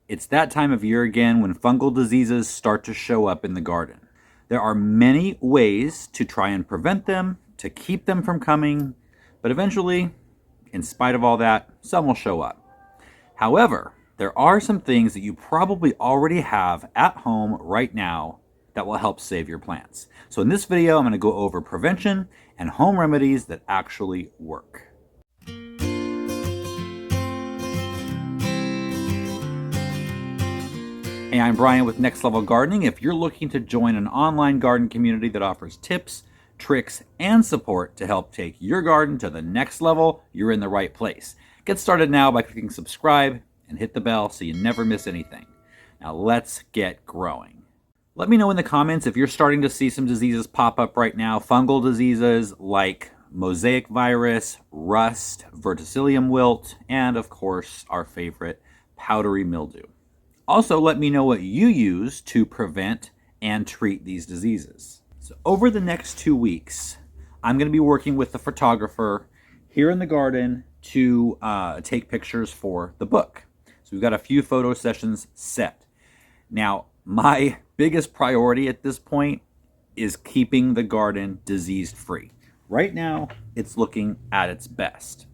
It's that time of year again when fungal diseases start to show up in the garden. There are many ways to try and prevent them, to keep them from coming, but eventually, in spite of all that, some will show up. However, there are some things that you probably already have at home right now that will help save your plants. So in this video, I'm going to go over prevention and home remedies that actually work. Hey, I'm Brian with Next Level Gardening. If you're looking to join an online garden community that offers tips, tricks, and support to help take your garden to the next level, you're in the right place. Get started now by clicking subscribe and hit the bell so you never miss anything. Now let's get growing. Let me know in the comments if you're starting to see some diseases pop up right now. Fungal diseases like Mosaic virus, rust, Verticillium wilt, and of course our favorite, powdery mildew. Also, let me know what you use to prevent and treat these diseases. So over the next 2 weeks, I'm going to be working with the photographer here in the garden to take pictures for the book. So we've got a few photo sessions set. Now, my biggest priority at this point is keeping the garden disease-free. Right now, it's looking at its best,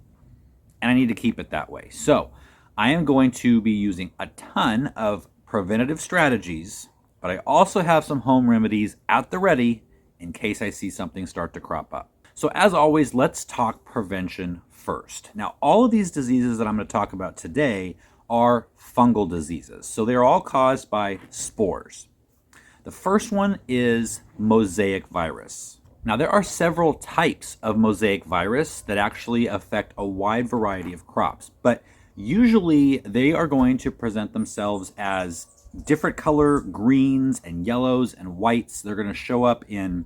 and I need to keep it that way. So I am going to be using a ton of preventative strategies, but I also have some home remedies at the ready in case I see something start to crop up. So as always, let's talk prevention first. Now, all of these diseases that I'm going to talk about today are fungal diseases. So they're all caused by spores. The first one is Mosaic virus. Now, there are several types of Mosaic virus that actually affect a wide variety of crops, but usually they are going to present themselves as different color greens and yellows and whites. They're going to show up in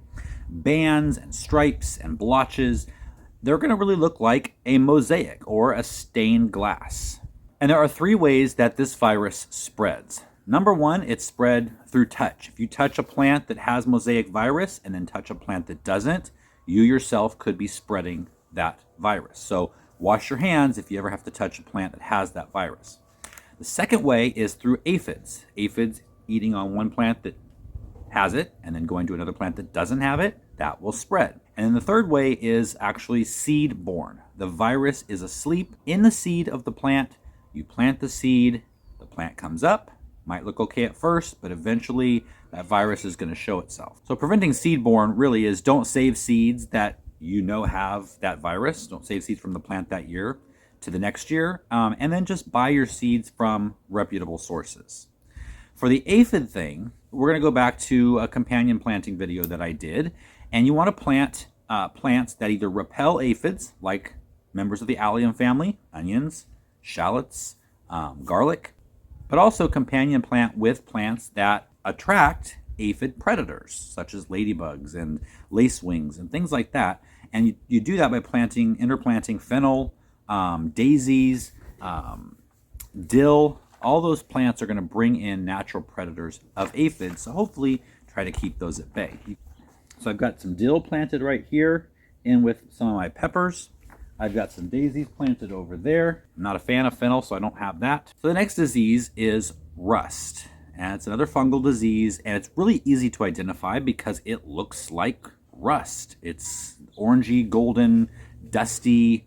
bands and stripes and blotches. They're going to really look like a mosaic or a stained glass. And there are 3 ways that this virus spreads. Number 1, it's spread through touch. If you touch a plant that has Mosaic virus and then touch a plant that doesn't, you yourself could be spreading that virus. So wash your hands if you ever have to touch a plant that has that virus. The second way is through aphids. Aphids eating on one plant that has it and then going to another plant that doesn't have it, that will spread. And then the third way is actually seed-borne. The virus is asleep in the seed of the plant. You plant the seed, the plant comes up, might look okay at first, but eventually that virus is going to show itself. So preventing seed-borne really is don't save seeds that you know have that virus. Don't save seeds from the plant that year to the next year. And then just buy your seeds from reputable sources. For the aphid thing, we're going to go back to a companion planting video that I did. And you want to plant plants that either repel aphids, like members of the allium family, onions, shallots, garlic, but also companion plant with plants that attract aphid predators, such as ladybugs and lacewings and things like that. And you do that by interplanting fennel, daisies, dill. All those plants are going to bring in natural predators of aphids, so hopefully try to keep those at bay. So I've got some dill planted right here in with some of my peppers. I've got some daisies planted over there. I'm not a fan of fennel, so I don't have that. So the next disease is rust. And it's another fungal disease, and it's really easy to identify because it looks like rust. It's orangey, golden, dusty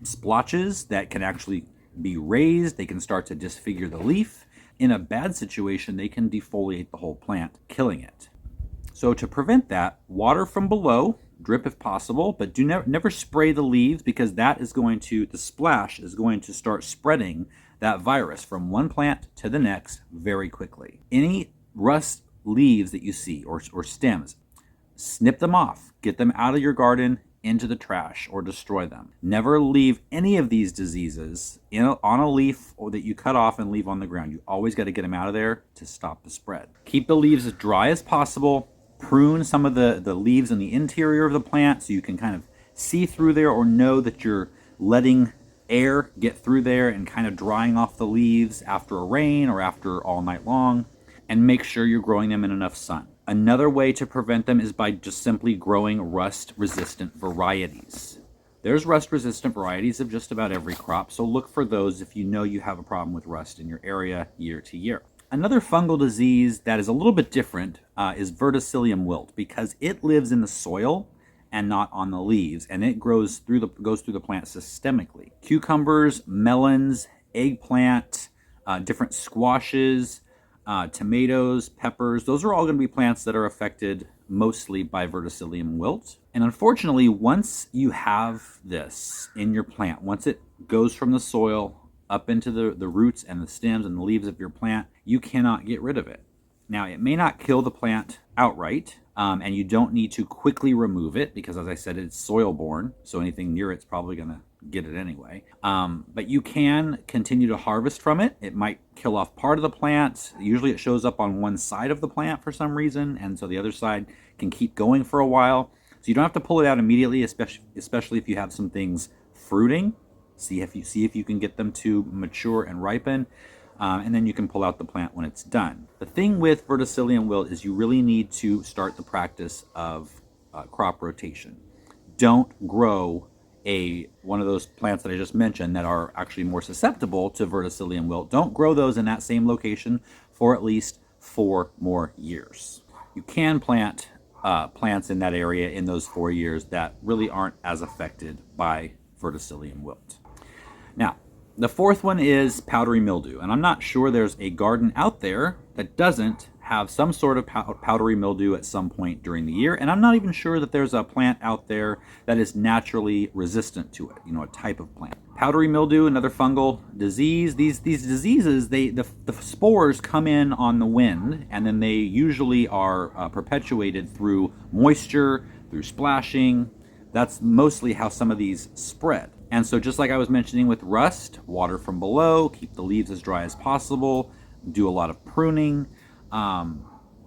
splotches that can actually be raised. They can start to disfigure the leaf. In a bad situation, they can defoliate the whole plant, killing it. So to prevent that, water from below, drip if possible, but do never spray the leaves because the splash is going to start spreading that virus from one plant to the next very quickly. Any rust leaves that you see or stems, snip them off, get them out of your garden into the trash or destroy them. Never leave any of these diseases on a leaf or that you cut off and leave on the ground. You always got to get them out of there to stop the spread. Keep the leaves as dry as possible. Prune some of the leaves in the interior of the plant so you can kind of see through there or know that you're letting air get through there and kind of drying off the leaves after a rain or after all night long. And make sure you're growing them in enough sun. Another way to prevent them is by just simply growing rust-resistant varieties. There's rust-resistant varieties of just about every crop, so look for those if you know you have a problem with rust in your area year to year. Another fungal disease that is a little bit different is Verticillium wilt, because it lives in the soil and not on the leaves, and it goes through the plant systemically. Cucumbers, melons, eggplant, different squashes, tomatoes, peppers, those are all going to be plants that are affected mostly by Verticillium wilt. And unfortunately, once you have this in your plant, once it goes from the soil up into the roots and the stems and the leaves of your plant, you cannot get rid of it. Now, it may not kill the plant outright, and you don't need to quickly remove it because, as I said, it's soil-borne, so anything near it's probably going to get it anyway. But you can continue to harvest from it. It might kill off part of the plant. Usually it shows up on one side of the plant for some reason, and so the other side can keep going for a while. So you don't have to pull it out immediately, especially if you have some things fruiting. See if you can get them to mature and ripen, and then you can pull out the plant when it's done. The thing with Verticillium wilt is you really need to start the practice of crop rotation. Don't grow one of those plants that I just mentioned that are actually more susceptible to Verticillium wilt. Don't grow those in that same location for at least 4 more years. You can plant plants in that area in those 4 years that really aren't as affected by Verticillium wilt. Now, the fourth one is powdery mildew, and I'm not sure there's a garden out there that doesn't have some sort of powdery mildew at some point during the year, and I'm not even sure that there's a plant out there that is naturally resistant to it, a type of plant. Powdery mildew, another fungal disease. These diseases, the spores come in on the wind, and then they usually are perpetuated through moisture, through splashing. That's mostly how some of these spread. And so just like I was mentioning with rust, water from below, keep the leaves as dry as possible, do a lot of pruning,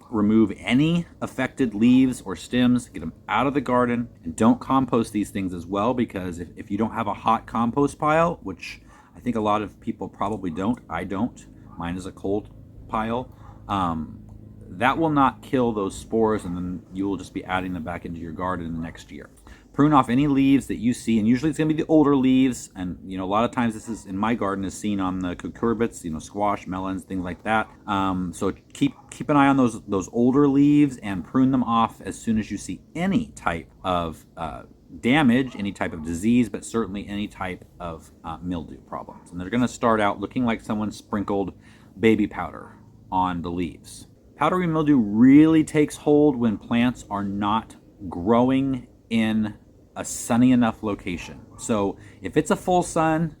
remove any affected leaves or stems, get them out of the garden, and don't compost these things as well, because if you don't have a hot compost pile, which I think a lot of people probably don't, I don't, mine is a cold pile, that will not kill those spores, and then you will just be adding them back into your garden in the next year. Prune off any leaves that you see, and usually it's going to be the older leaves, and a lot of times this is in my garden is seen on the cucurbits, squash, melons, things like that. So keep an eye on those older leaves and prune them off as soon as you see any type of damage, any type of disease, but certainly any type of mildew problems. And they're going to start out looking like someone sprinkled baby powder on the leaves. Powdery mildew really takes hold when plants are not growing in a sunny enough location. So if it's a full sun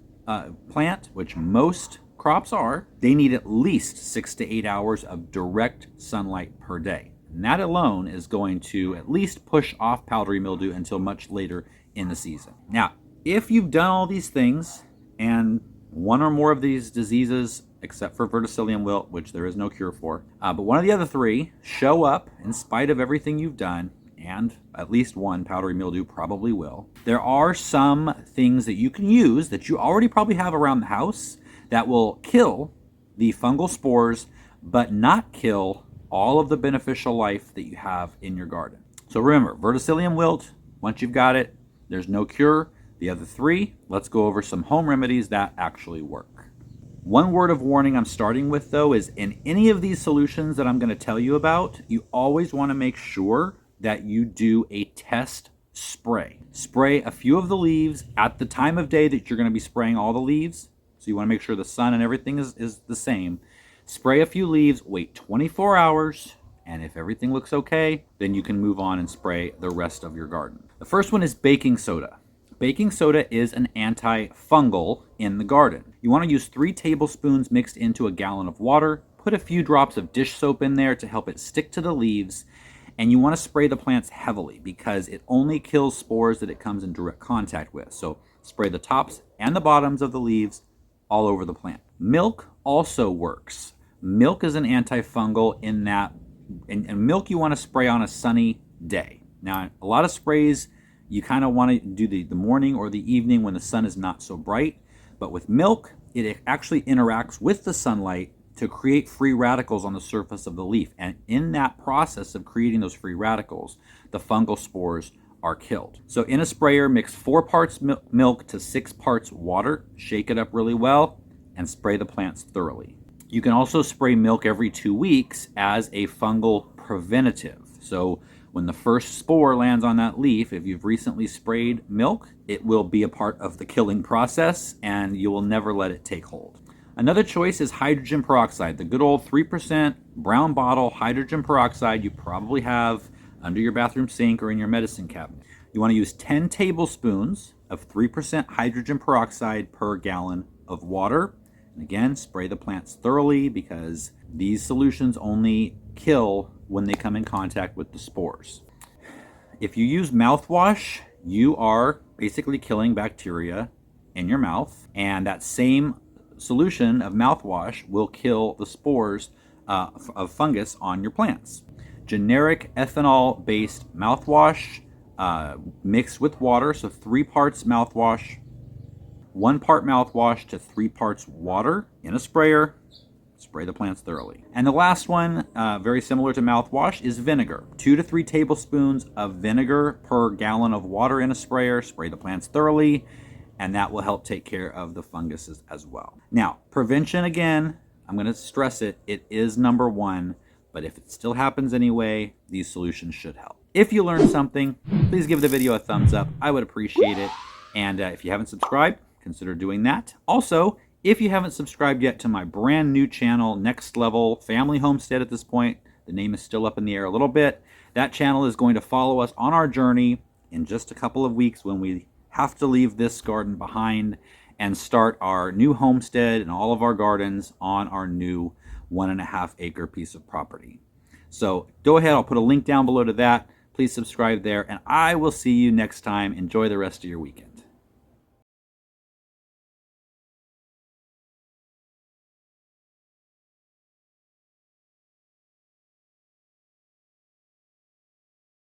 plant, which most crops are, they need at least 6 to 8 hours of direct sunlight per day. And that alone is going to at least push off powdery mildew until much later in the season. Now, if you've done all these things and one or more of these diseases, except for Verticillium wilt, which there is no cure for, but one of the other 3 show up in spite of everything you've done, and at least one powdery mildew probably will, there are some things that you can use that you already probably have around the house that will kill the fungal spores, but not kill all of the beneficial life that you have in your garden. So remember, Verticillium wilt, once you've got it, there's no cure. The other 3, let's go over some home remedies that actually work. One word of warning I'm starting with, though, is in any of these solutions that I'm going to tell you about, you always want to make sure that you do a test spray. Spray a few of the leaves at the time of day that you're going to be spraying all the leaves. So you want to make sure the sun and everything is the same. Spray a few leaves, wait 24 hours, and if everything looks okay, then you can move on and spray the rest of your garden. The first one is baking soda. Baking soda is an antifungal in the garden. You want to use 3 tablespoons mixed into a gallon of water. Put a few drops of dish soap in there to help it stick to the leaves. And you want to spray the plants heavily because it only kills spores that it comes in direct contact with. So spray the tops and the bottoms of the leaves all over the plant. Milk also works. Milk is an antifungal in that, and milk you want to spray on a sunny day. Now, a lot of sprays you kind of want to do the morning or the evening when the sun is not so bright. But with milk, it actually interacts with the sunlight to create free radicals on the surface of the leaf. And in that process of creating those free radicals, the fungal spores are killed. So in a sprayer, mix 4 parts milk to 6 parts water, shake it up really well, and spray the plants thoroughly. You can also spray milk every 2 weeks as a fungal preventative. So when the first spore lands on that leaf, if you've recently sprayed milk, it will be a part of the killing process and you will never let it take hold. Another choice is hydrogen peroxide, the good old 3% brown bottle hydrogen peroxide you probably have under your bathroom sink or in your medicine cabinet. You want to use 10 tablespoons of 3% hydrogen peroxide per gallon of water. And again, spray the plants thoroughly because these solutions only kill when they come in contact with the spores. If you use mouthwash, you are basically killing bacteria in your mouth, and that same solution of mouthwash will kill the spores of fungus on your plants. Generic ethanol-based mouthwash mixed with water, so 3 parts mouthwash, 1 part mouthwash to 3 parts water in a sprayer. Spray the plants thoroughly. And the last one, very similar to mouthwash, is vinegar. 2 to 3 tablespoons of vinegar per gallon of water in a sprayer. Spray the plants thoroughly, and that will help take care of the funguses as well. Now, prevention, again, I'm going to stress it, it is number 1, but if it still happens anyway, these solutions should help. If you learned something, please give the video a thumbs up. I would appreciate it. And if you haven't subscribed, consider doing that. Also, if you haven't subscribed yet to my brand new channel, Next Level Family Homestead at this point, the name is still up in the air a little bit. That channel is going to follow us on our journey in just a couple of weeks when we have to leave this garden behind and start our new homestead and all of our gardens on our new 1.5 acre piece of property. So go ahead, I'll put a link down below to that. Please subscribe there, and I will see you next time. Enjoy the rest of your weekend.